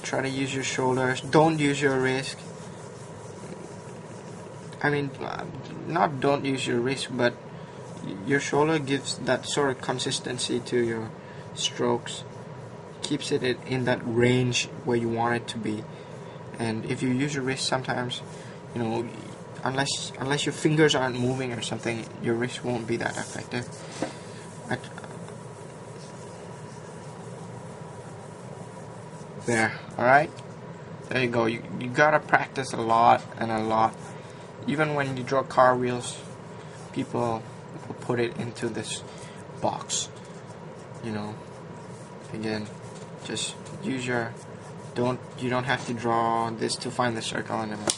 Try to use your shoulders. Don't use your wrist. I mean, not don't use your wrist, but your shoulder gives that sort of consistency to your strokes. Keeps it in that range where you want it to be. And if you use your wrist, sometimes, you know, unless your fingers aren't moving or something, your wrist won't be that effective. There, alright? There you go. You gotta practice a lot and a lot. Even when you draw car wheels, people will put it into this box. You know, again, just use your, you don't have to draw this to find the circle anymore.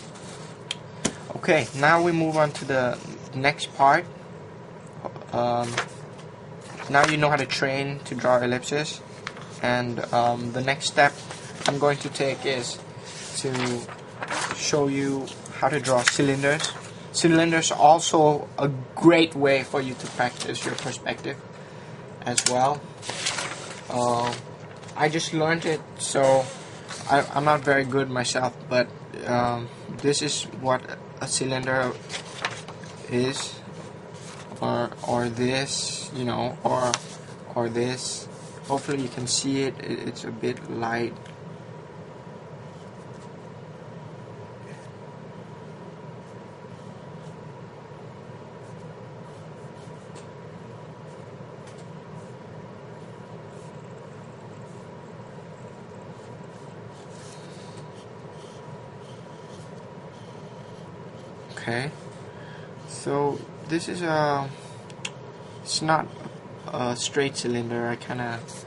Okay, now we move on to the next part. Now you know how to train to draw ellipses, and the next step I'm going to take is to show you how to draw cylinders. Cylinders are also a great way for you to practice your perspective as well. I just learned it, so I'm not very good myself, but this is what a cylinder is, or this, you know, or this. Hopefully you can see it. It's a bit light. Okay, so this is it's not a straight cylinder. I kind of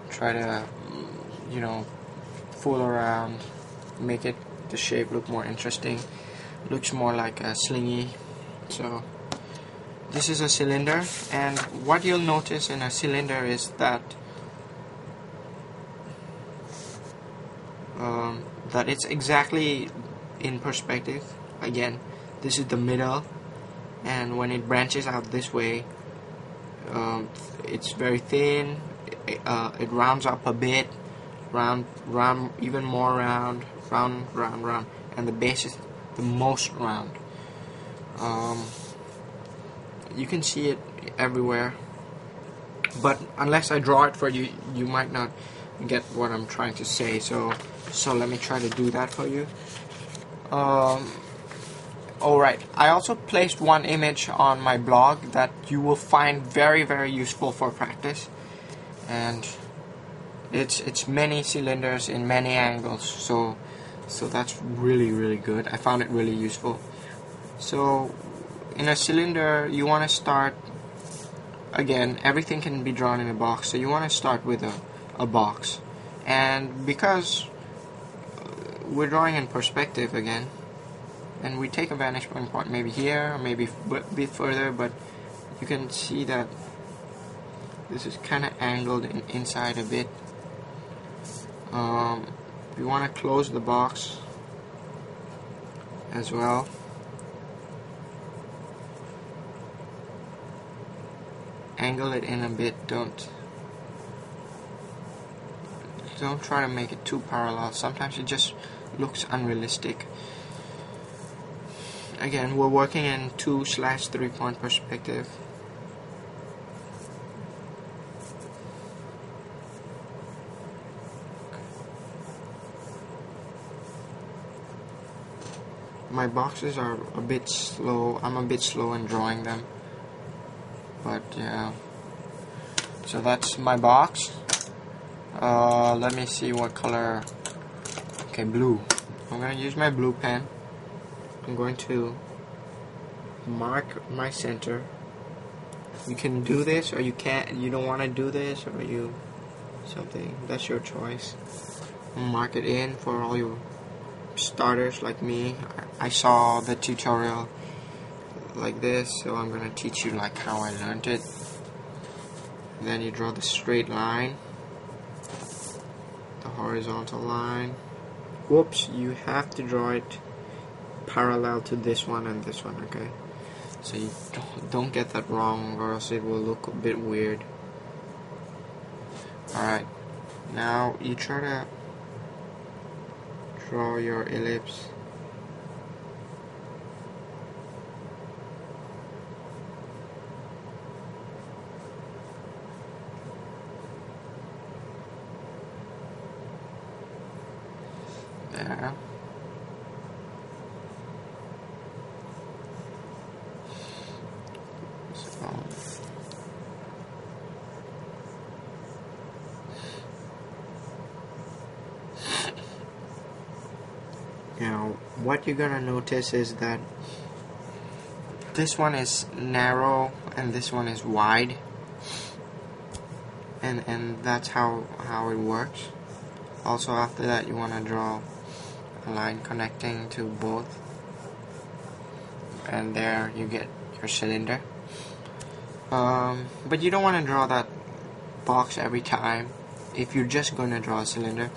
try to, you know, fool around, make it the shape look more interesting. Looks more like a slingy. So this is a cylinder, and what you'll notice in a cylinder is that that it's exactly in perspective. Again, this is the middle, and when it branches out this way, it's very thin. It rounds up a bit, round, even more round, and the base is the most round. You can see it everywhere, but unless I draw it for you, you might not get what I'm trying to say. So let me try to do that for you. Alright, I also placed one image on my blog that you will find very, very useful for practice, and it's many cylinders in many angles, so that's really, really good. I found it really useful. So in a cylinder, you want to start, again, everything can be drawn in a box, so you want to start with a box. And because we're drawing in perspective again, and we take a vantage point maybe here, or maybe a bit further, but you can see that this is kind of angled inside a bit. We want to close the box as well. Angle it in a bit. Don't try to make it too parallel. Sometimes it just looks unrealistic. Again, we're working in 2/3 point perspective. My boxes are a bit slow. I'm a bit slow in drawing them. But yeah. So that's my box. Let me see what color. Okay, blue. I'm going to use my blue pen. I'm going to mark my center. You can do this, or you can't. You don't want to do this, or you something. That's your choice. Mark it in for all your starters like me. I saw the tutorial like this, so I'm going to teach you like how I learned it. Then you draw the straight line, the horizontal line. Whoops, you have to draw it parallel to this one and this one, okay? So you don't get that wrong, or else it will look a bit weird. Alright, now you try to draw your ellipse. There. So, now what you're gonna notice is that this one is narrow and this one is wide, and that's how it works. Also, after that, you want to draw a line connecting to both, and there you get your cylinder. But you don't want to draw that box every time if you're just going to draw a cylinder.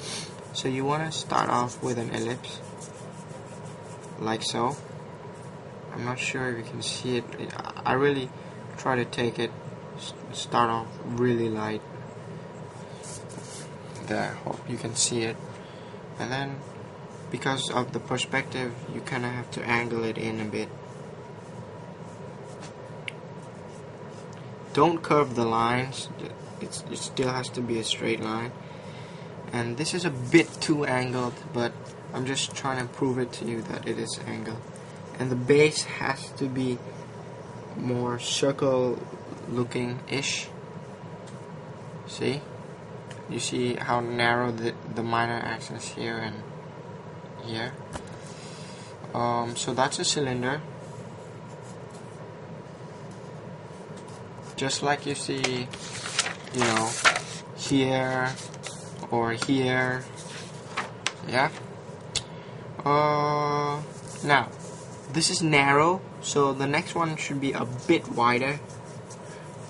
So you want to start off with an ellipse, like so. I'm not sure if you can see it. I really try to take it, start off really light. There, hope you can see it. And then, because of the perspective, you kind of have to angle it in a bit. Don't curve the lines. It still has to be a straight line. And this is a bit too angled, but I'm just trying to prove it to you that it is angled. And the base has to be more circle looking ish. See? You see how narrow the minor axis here and here. So that's a cylinder. Just like you see, you know, here or here. Yeah. Now, this is narrow, so the next one should be a bit wider.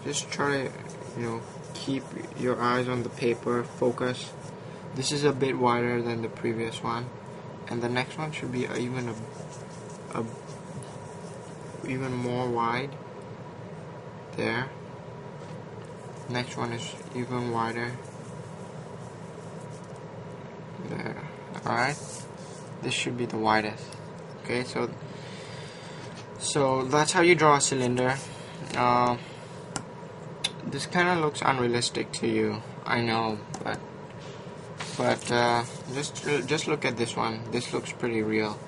Just try to, you know, keep your eyes on the paper, focus. This is a bit wider than the previous one, and the next one should be even more wide. There. Next one is even wider. There. Alright. This should be the widest. Okay, so that's how you draw a cylinder. This kind of looks unrealistic to you, I know, but just look at this one. This looks pretty real.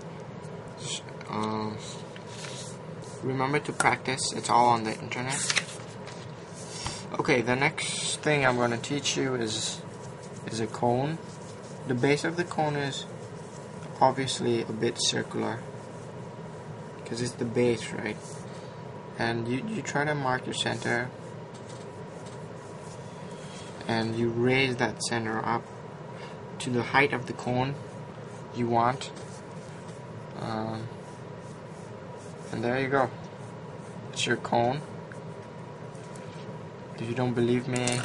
Remember to practice. It's all on the internet. Okay, the next thing I'm going to teach you is a cone. The base of the cone is obviously a bit circular because it's the base, right? And you try to mark your center, and you raise that center up to the height of the cone you want, and there you go. It's your cone. If you don't believe me,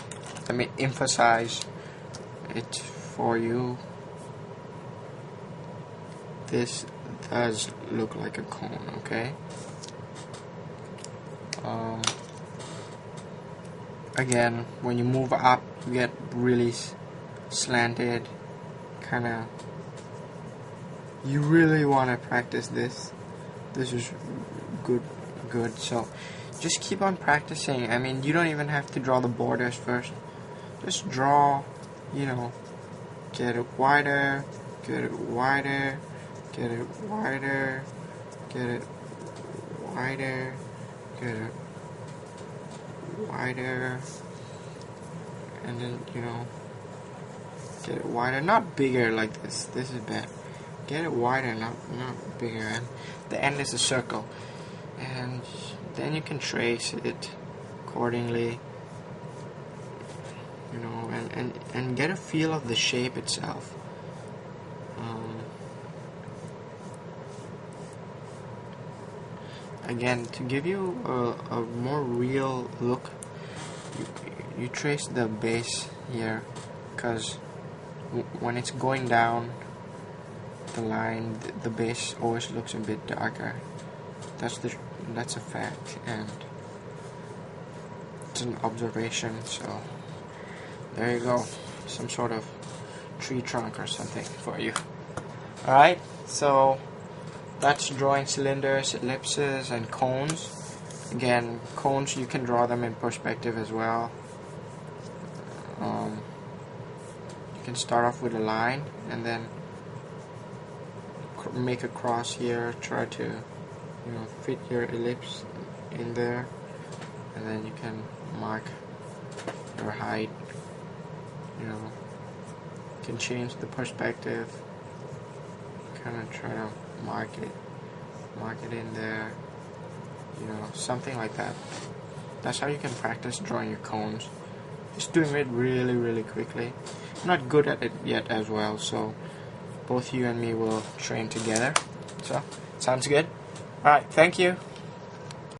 let me emphasize it for you. This does look like a cone, okay? Again, when you move up, you get really slanted, kinda. You really want to practice this. This is good. So just keep on practicing. I mean, you don't even have to draw the borders first. Just draw, you know, get it wider, get it wider, get it wider, get it wider, get it wider, and then, you know, get it wider, not bigger like this. This is bad. Get it wider, not bigger. And the end is a circle, and then you can trace it accordingly, you know, and get a feel of the shape itself. Again, to give you a more real look, you trace the base here, because when it's going down the line, the base always looks a bit darker. That's a fact, and it's an observation. So there you go, some sort of tree trunk or something for you. Alright, so that's drawing cylinders, ellipses, and cones. Again, cones, you can draw them in perspective as well. You can start off with a line and then make a cross here. Try to fit your ellipse in there, and then you can mark your height. You can change the perspective. Kind of try to mark it in there. Something like that. That's how you can practice drawing your cones. Just doing it really, really quickly. I'm not good at it yet as well, so both you and me will train together. So, sounds good? Alright, thank you.